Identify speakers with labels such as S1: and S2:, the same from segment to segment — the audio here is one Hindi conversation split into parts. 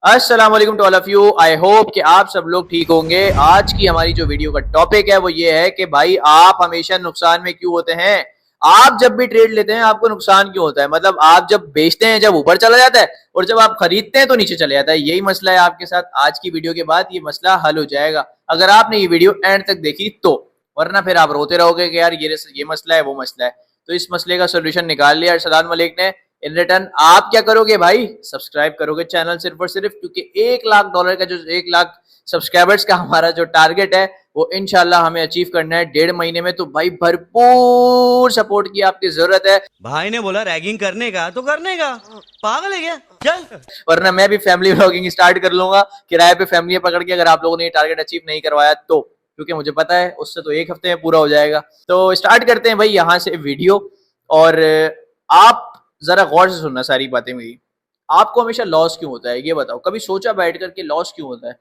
S1: अस्सलाम वालेकुम to all of you. I hope कि आप सब लोग ठीक होंगे। आज की हमारी जो वीडियो का टॉपिक है वो ये है कि भाई आप हमेशा नुकसान में क्यों होते हैं। आप जब भी ट्रेड लेते हैं आपको नुकसान क्यों होता है। मतलब आप जब बेचते हैं जब ऊपर चला जाता है और जब आप खरीदते हैं तो नीचे चले जाता है। यही मसला है आपके साथ। आज की वीडियो के बाद ये मसला हल हो जाएगा अगर आपने ये वीडियो एंड तक देखी तो, वरना फिर आप रोते रहोगे कि यार ये मसला है वो मसला है। तो इस मसले का सोल्यूशन निकाल लिया अरसलान मलिक ने। इन रिटर्न आप क्या करोगे भाई, सब्सक्राइब करोगे चैनल सिर्फ और सिर्फ, क्योंकि $1 लाख का जो 1 लाख सब्सक्राइबर्स का हमारा जो टारगेट है वो इंशाल्लाह हमें अचीव करना है 1.5 महीने में। तो भाई भरपूर सपोर्ट की आपकी जरूरत है।
S2: भाई ने बोला रैगिंग करने का तो करने का, पागल है क्या चल।
S1: वरना मैं भी फैमिली व्लॉगिंग स्टार्ट कर लूंगा किराए पे फैमिली पकड़ के, अगर आप लोगों ने ये टारगेट अचीव नहीं करवाया तो, क्योंकि मुझे पता है उससे तो 1 हफ्ते में पूरा हो जाएगा। तो स्टार्ट करते हैं भाई यहाँ से वीडियो। और आप जरा गौर से सुनना सारी बातें मेरी। आपको हमेशा लॉस क्यों होता है ये बताओ। कभी सोचा बैठकर के लॉस क्यों होता है?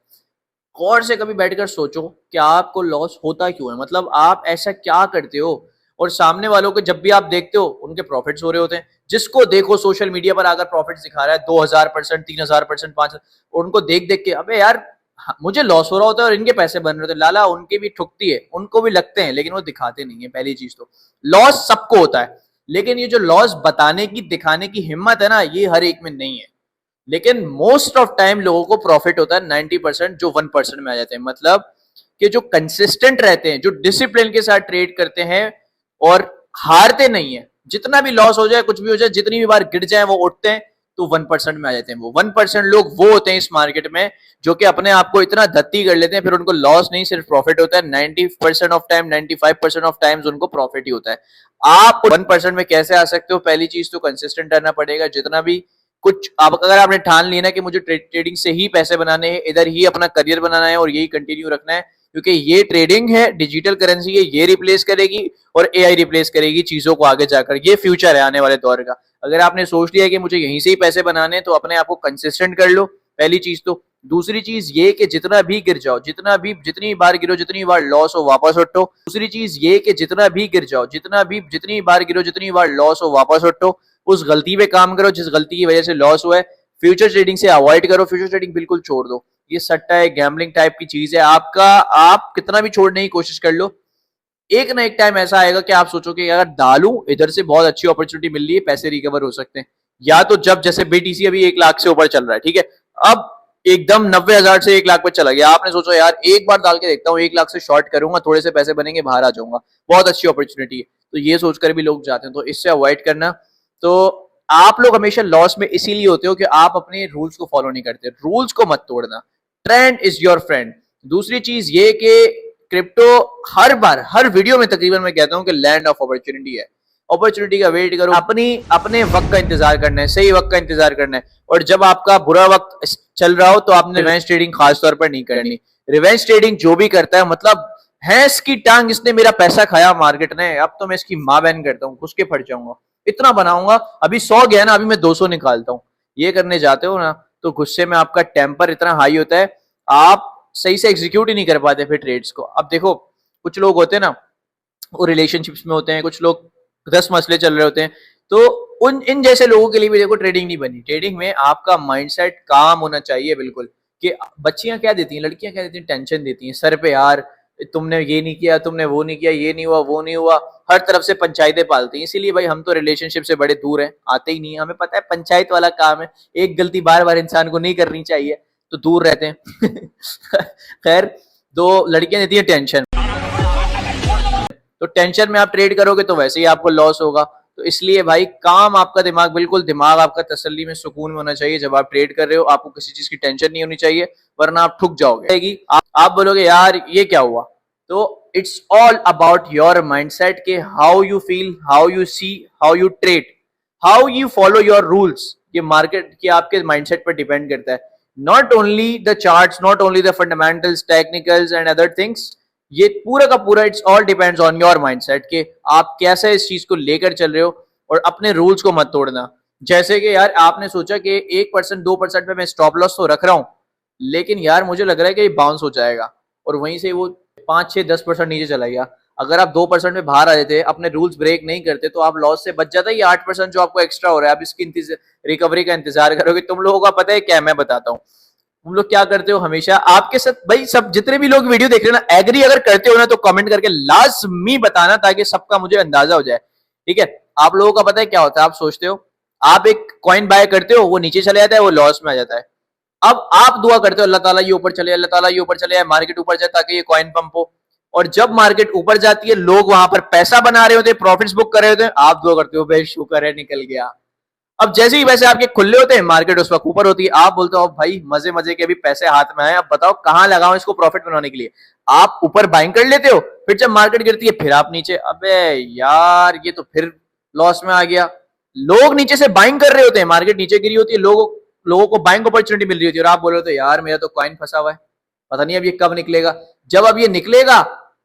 S1: गौर से कभी बैठकर सोचो कि आपको लॉस होता क्यों है। मतलब आप ऐसा क्या करते हो और सामने वालों को जब भी आप देखते हो उनके प्रॉफिट्स हो रहे होते हैं। जिसको देखो सोशल मीडिया पर अगर प्रॉफिट्स दिखा रहा है 2000%, 3000%, 5, उनको देख देख के अबे यार मुझे लॉस हो रहा होता है और इनके पैसे बन रहे होते हैं। लाला उनकी भी ठुकती है, उनको भी लगते हैं, लेकिन वो दिखाते नहीं है। पहली चीज तो लॉस सबको होता है, लेकिन ये जो लॉस बताने की दिखाने की हिम्मत है ना, ये हर एक में नहीं है। लेकिन मोस्ट ऑफ टाइम लोगों को प्रॉफिट होता है 90%, जो 1% में आ जाते हैं। मतलब कि जो कंसिस्टेंट रहते हैं, जो डिसिप्लिन के साथ ट्रेड करते हैं और हारते नहीं है। जितना भी लॉस हो जाए, कुछ भी हो जाए, जितनी भी बार गिर जाए वो उठते हैं, तो 1% में आ जाते हैं। वो 1% लोग वो होते हैं इस मार्केट में जो कि अपने आप को इतना धत्ती कर लेते हैं, फिर उनको लॉस नहीं सिर्फ प्रॉफिट होता है। 90% ऑफ टाइम, 95% ऑफ टाइम्स उनको प्रॉफिट ही होता है। आप 1% में कैसे आ सकते हो? पहली चीज तो कंसिस्टेंट रहना पड़ेगा। जितना भी कुछ आप अगर आपने ठान लिया ना कि मुझे ट्रेडिंग से ही पैसे बनाने हैं, इधर ही अपना करियर बनाना है और यही कंटिन्यू रखना है, क्योंकि ये ट्रेडिंग है, डिजिटल करेंसी है, ये रिप्लेस करेगी और एआई रिप्लेस करेगी चीजों को आगे जाकर। ये फ्यूचर है आने वाले दौर का। अगर आपने सोच लिया कि मुझे यहीं से ही पैसे बनाने हैं तो अपने आप को कंसिस्टेंट कर लो, पहली चीज तो। दूसरी चीज ये कि जितना भी गिर जाओ, जितनी बार गिरो, जितनी बार लॉस हो, वापस उठो। दूसरी चीज ये कि जितना भी गिर जाओ, जितनी बार गिरो, जितनी बार लॉस हो, वापस उठो। उस गलती पे काम करो जिस गलती की वजह से लॉस हुआ है। फ्यूचर ट्रेडिंग से अवॉइड करो, फ्यूचर ट्रेडिंग बिल्कुल छोड़ दो। ये सट्टा है, गैम्बलिंग टाइप की चीज है। आपका आप कितना भी छोड़ने की कोशिश कर लो, एक ना एक टाइम ऐसा आएगा कि आप सोचोगे अगर डालूं, इधर से बहुत अच्छी अपॉर्चुनिटी मिल रही है, पैसे रिकवर हो सकते हैं। या तो जब जैसे बीटीसी अभी 1 लाख से ऊपर चल रहा है, ठीक है, अब एकदम 90,000 से 1 लाख पे चला गया। आपने सोचा यार एक बार डाल के देखता हूँ, 1 लाख से शॉर्ट करूंगा, थोड़े से पैसे बनेंगे, बाहर आ जाऊंगा, बहुत अच्छी अपॉर्चुनिटी है। तो ये सोचकर भी लोग जाते हैं, तो इससे अवॉइड करना। तो आप लोग हमेशा लॉस में इसीलिए होते हो कि आप अपने रूल्स को फॉलो नहीं करते। रूल्स को मत तोड़ना, ट्रेंड इज योर फ्रेंड। दूसरी चीज ये कि क्रिप्टो हर बार हर वीडियो में तकरीबन मैं कहता हूं कि लैंड ऑफ अपॉर्चुनिटी है। अपॉर्चुनिटी का वेट करो, अपने वक्त का इंतजार करना है, सही वक्त का इंतजार करना है। और जब आपका बुरा वक्त चल रहा हो तो आपने रिवेंज ट्रेडिंग खासतौर पर नहीं करनी। रिवेंज ट्रेडिंग जो भी करता है, मतलब भैंस की टांग, इसने मेरा पैसा खाया मार्केट ने, अब तो मैं इसकी माँ बहन करता हूँ, घुस के फट जाऊंगा, इतना बनाऊंगा, अभी 100 गया ना, अभी मैं 200 निकालता हूँ। ये करने जाते हो ना तो गुस्से में आपका टेम्पर इतना हाई होता है, आप सही से एग्जीक्यूट ही नहीं कर पाते फिर ट्रेड्स को। अब देखो कुछ लोग होते हैं ना, वो रिलेशनशिप्स में होते हैं, कुछ लोग 10 मसले चल रहे होते हैं, तो उन इन जैसे लोगों के लिए भी देखो ट्रेडिंग नहीं बनी। ट्रेडिंग में आपका माइंडसेट काम होना चाहिए बिल्कुल। कि बच्चियां क्या देती हैं, लड़कियां क्या देती हैं, टेंशन देती हैं सर पे, यार तुमने ये नहीं किया, तुमने वो नहीं किया, ये नहीं हुआ, वो नहीं हुआ, हर तरफ से पंचायतें पालती हैं। इसीलिए भाई हम तो रिलेशनशिप से बड़े दूर हैं, आते ही नहीं है। हमें पता है पंचायत वाला काम है, एक गलती बार बार इंसान को नहीं करनी चाहिए, तो दूर रहते हैं। खैर, तो लड़कियां देती है टेंशन, तो टेंशन में आप ट्रेड करोगे तो वैसे ही आपको लॉस होगा। तो इसलिए भाई काम आपका दिमाग, बिल्कुल दिमाग आपका तसल्ली में, सुकून में होना चाहिए जब आप ट्रेड कर रहे हो। आपको किसी चीज की टेंशन नहीं होनी चाहिए, वरना आप ठुक जाओगे। आप बोलोगे यार ये क्या हुआ। तो it's all about your mindset के how you feel, how you see, how you trade, how you follow your rules. ये मार्केट के आपके माइंडसेट पर डिपेंड करता है। Not only the charts, not only the fundamentals, technicals and other things. ये पूरा का पूरा it's all depends on your mindset कि आप कैसे इस चीज को लेकर चल रहे हो, और अपने रूल्स को मत तोड़ना। जैसे कि यार आपने सोचा कि 1% 2% पे मैं स्टॉप लॉस तो रख रहा हूं, लेकिन यार मुझे लग रहा है कि ये बाउंस हो जाएगा, और वहीं से वो 5 6 10% नीचे चला गया। अगर आप 2% में बाहर आ जाते, अपने रूल्स ब्रेक नहीं करते, तो आप लॉस से बच जाता है। ये 8% जो आपको एक्स्ट्रा हो रहा है, आप इसकी रिकवरी का इंतजार करोगे। तुम लोगों का पता है क्या, मैं बताता हूँ। तुम लोग क्या करते हो हमेशा आपके साथ भाई, सब जितने भी लोग वीडियो देख रहे हैं ना, एग्री अगर करते हो ना तो कमेंट करके लाजमी बताना, ताकि सबका मुझे अंदाजा हो जाए। ठीक है, आप लोगों का पता है क्या होता है, आप सोचते हो आप एक कॉइन बाय करते हो, वो नीचे चले जाता है, वो लॉस में आ जाता है। अब आप दुआ करते हो अल्लाह ताला ये ऊपर चले, अल्लाह ताला ये ऊपर चले, मार्केट ऊपर जाए ताकि ये कॉइन पंप हो। और जब मार्केट ऊपर जाती है, लोग वहां पर पैसा बना रहे होते हैं, प्रॉफिट्स बुक कर रहे होते हैं, आप दुआ करते हो भाई शुक्र है निकल गया। अब जैसे ही पैसे आपके खुले होते हैं, मार्केट उस वक्त ऊपर होती है, आप बोलते हो भाई मजे मजे के अभी पैसे हाथ में आए, अब बताओ कहां लगाओ इसको प्रॉफिट बनाने के लिए। आप ऊपर बाइंग कर लेते हो, फिर जब मार्केट गिरती है फिर आप नीचे, अबे यार ये तो फिर लॉस में आ गया। लोग नीचे से बाइंग कर रहे होते हैं, मार्केट नीचे गिरी होती है, लोगों को बाइंग अपॉर्चुनिटी मिल रही होती है, और आप बोल रहे हो यार मेरा तो कॉइन फंसा हुआ है, पता नहीं अब ये कब निकलेगा। जब अब ये निकलेगा,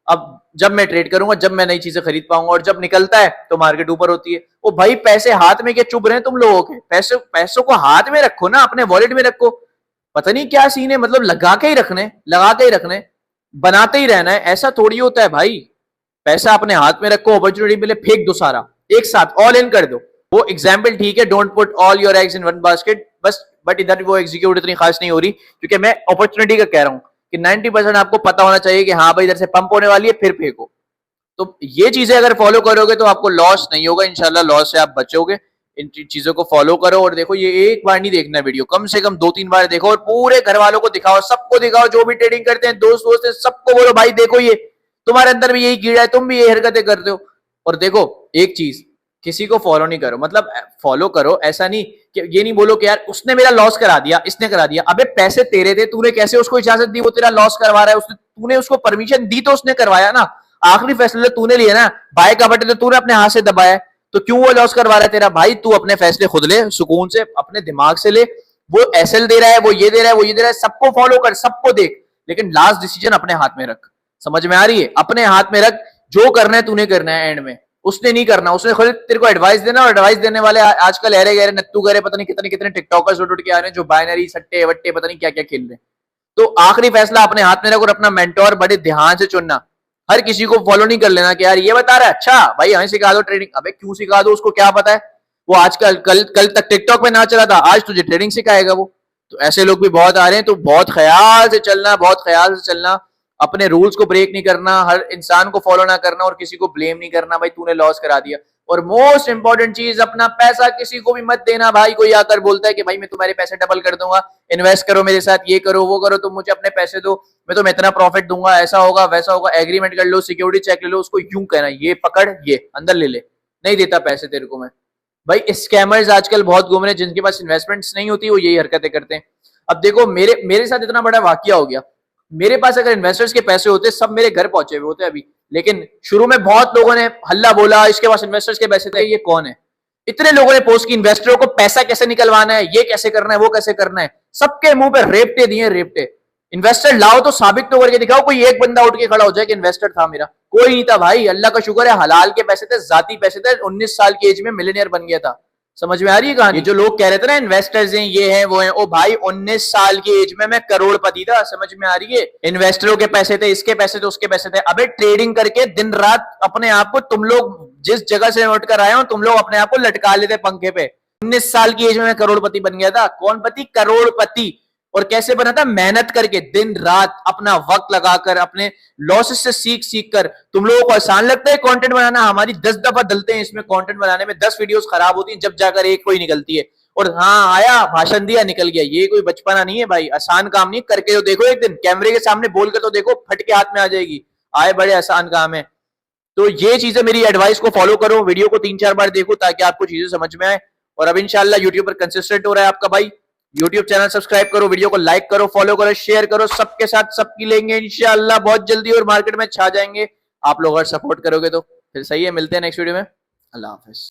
S1: अब जब मैं ट्रेड करूंगा, जब मैं नई चीजें खरीद पाऊंगा, और जब निकलता है तो मार्केट ऊपर होती है। ओ भाई पैसे हाथ में क्या चुभ रहे हैं तुम लोगों के, पैसों को हाथ में रखो ना, अपने वॉलेट में रखो। पता नहीं क्या सीन है, मतलब लगा के ही रखने, बनाते ही रहना है, ऐसा थोड़ी होता है भाई। पैसा अपने हाथ में रखो, अपॉर्चुनिटी मिले फेंक दो सारा एक साथ, ऑल इन कर दो। वो एग्जाम्पल ठीक है, don't put all your eggs in one basket, बस बट इधर वो एग्जीक्यूट इतनी खास नहीं हो रही, क्योंकि मैं अपॉर्चुनिटी का कह रहा हूं कि 90% आपको पता होना चाहिए कि हाँ भाई इधर से पंप होने वाली है, फिर फेंको। तो ये चीजें अगर फॉलो करोगे तो आपको लॉस नहीं होगा, इंशाल्लाह लॉस से आप बचोगे। इन चीजों को फॉलो करो, और देखो ये एक बार नहीं देखना वीडियो, कम से कम 2-3 बार देखो, और पूरे घर वालों को दिखाओ, सबको दिखाओ, जो भी ट्रेडिंग करते हैं दोस्त है, सबको बोलो भाई देखो ये तुम्हारे अंदर भी यही कीड़ा है, तुम भी यही हरकतें करते हो। और देखो एक चीज, किसी को फॉलो नहीं करो, मतलब फॉलो करो, ऐसा नहीं कि ये नहीं बोलो कि यार उसने मेरा लॉस करा दिया, इसने करा दिया। अबे पैसे तेरे थे, तूने कैसे उसको इजाजत दी वो तेरा लॉस करवा रहा है, उसने तूने उसको परमिशन दी तो उसने करवाया ना, आखिरी फैसले तूने लिए ना, बाय का बटन तो तूने अपने हाथ से दबाया, तो क्यों वो लॉस करवा रहा है तेरा भाई। तू अपने फैसले खुद ले, सुकून से अपने दिमाग से ले। वो एसएल दे रहा है, वो ये दे रहा है, वो ये दे रहा है, सबको फॉलो कर, सबको देख, लेकिन लास्ट डिसीजन अपने हाथ में रख। समझ में आ रही है, अपने हाथ में रख, जो करना है तूने करना है, एंड में उसने नहीं करना, उसने खुद तेरे को एडवाइस देना, और एडवाइस देने वाले आजकल अरे गहरे नत्तू गहरे पता नहीं कितने कितने टिकटॉकर्स उठ के आ रहे हैं, जो बाइनरी सट्टे वट्टे पता नहीं क्या क्या खेल रहे हैं। तो आखिरी फैसला अपने हाथ में रख, और अपना मेंटोर बड़े ध्यान से चुनना। हर किसी को फॉलो नहीं कर लेना कि यार ये बता रहा है, अच्छा भाई हमें सिखा दो ट्रेडिंग। अबे क्यों सिखा दो, उसको क्या पता है, वो आजकल कल तक टिकटॉक में नाच रहा था, आज तुझे ट्रेडिंग सिखाएगा वो। तो ऐसे लोग भी बहुत आ रहे हैं, तो बहुत ख्याल से चलना, बहुत ख्याल से चलना, अपने रूल्स को ब्रेक नहीं करना, हर इंसान को फॉलो ना करना, और किसी को ब्लेम नहीं करना भाई तूने लॉस करा दिया। और मोस्ट इंपॉर्टेंट चीज, अपना पैसा किसी को भी मत देना भाई। कोई आकर बोलता है कि भाई मैं तुम्हारे पैसे डबल कर दूंगा, इन्वेस्ट करो मेरे साथ, ये करो वो करो, तुम मुझे अपने पैसे दो, मैं तुम्हें इतना प्रॉफिट दूंगा, ऐसा होगा वैसा होगा, एग्रीमेंट कर लो, सिक्योरिटी चेक ले लो, उसको यूं कहना ये पकड़ ये अंदर ले ले, नहीं देता पैसे तेरे को मैं। भाई स्कैमर्स आजकल बहुत घूम रहे हैं, जिनके पास इन्वेस्टमेंट्स नहीं होती वो यही हरकतें करते हैं। अब देखो मेरे साथ इतना बड़ा वाकया हो गया, मेरे पास अगर इन्वेस्टर्स के पैसे होते, सब मेरे घर पहुंचे हुए होते अभी, लेकिन शुरू में बहुत लोगों ने हल्ला बोला, इसके पास इन्वेस्टर्स के पैसे थे, ये कौन है। इतने लोगों ने पोस्ट की इन्वेस्टरों को पैसा कैसे निकलवाना है, ये कैसे करना है, वो कैसे करना है, सबके मुंह पे रेपटे दिए रेपटे। इन्वेस्टर लाओ तो साबित तो करके दिखाओ, कोई एक बंदा उठ के खड़ा हो जाए कि इन्वेस्टर था मेरा, कोई नहीं था भाई। अल्लाह का शुक्र है हलाल के पैसे थे, जाती पैसे थे, 19 साल की एज में मिलियनियर बन गया था। समझ में आ रही है कहानी। जो लोग कह रहे थे ना इन्वेस्टर्स हैं, ये हैं वो हैं, ओ भाई 19 साल की एज में मैं करोड़पति था। समझ में आ रही है, इन्वेस्टरों के पैसे थे, इसके पैसे थे, उसके पैसे थे। अबे ट्रेडिंग करके दिन रात अपने आप को, तुम लोग जिस जगह से नोट कर आए हो, तुम लोग अपने आप को लटका लेते पंखे पे। 19 साल की एज में मैं करोड़पति बन गया था। कौन पति? करोड़पति। और कैसे बना था? मेहनत करके, दिन रात अपना वक्त लगाकर, अपने लॉसेस से सीख सीख कर। तुम लोगों को आसान लगता है कंटेंट बनाना? हमारी 10 दफा डलते हैं इसमें कंटेंट बनाने में, 10 वीडियोस खराब होती हैं, जब जाकर एक कोई निकलती है। और हाँ आया, भाषण दिया, निकल गया। ये कोई बचपना नहीं है भाई, आसान काम नहीं। करके तो देखो, एक दिन कैमरे के सामने बोल कर तो देखो, फट के हाथ में आ जाएगी। आए बड़े आसान काम है। तो ये चीजें, मेरी एडवाइस को फॉलो करो, वीडियो को 3-4 बार देखो ताकि आपको चीजें समझ में आए। और अब इंशाल्लाह यूट्यूब पर कंसिस्टेंट हो रहा है आपका भाई। यूट्यूब चैनल सब्सक्राइब करो, वीडियो को लाइक करो, फॉलो करो, शेयर करो, सबके साथ सबकी लेंगे इंशाल्लाह बहुत जल्दी, और मार्केट में छा जाएंगे। आप लोग अगर सपोर्ट करोगे तो फिर सही है। मिलते हैं नेक्स्ट वीडियो में। अल्लाह हाफिज।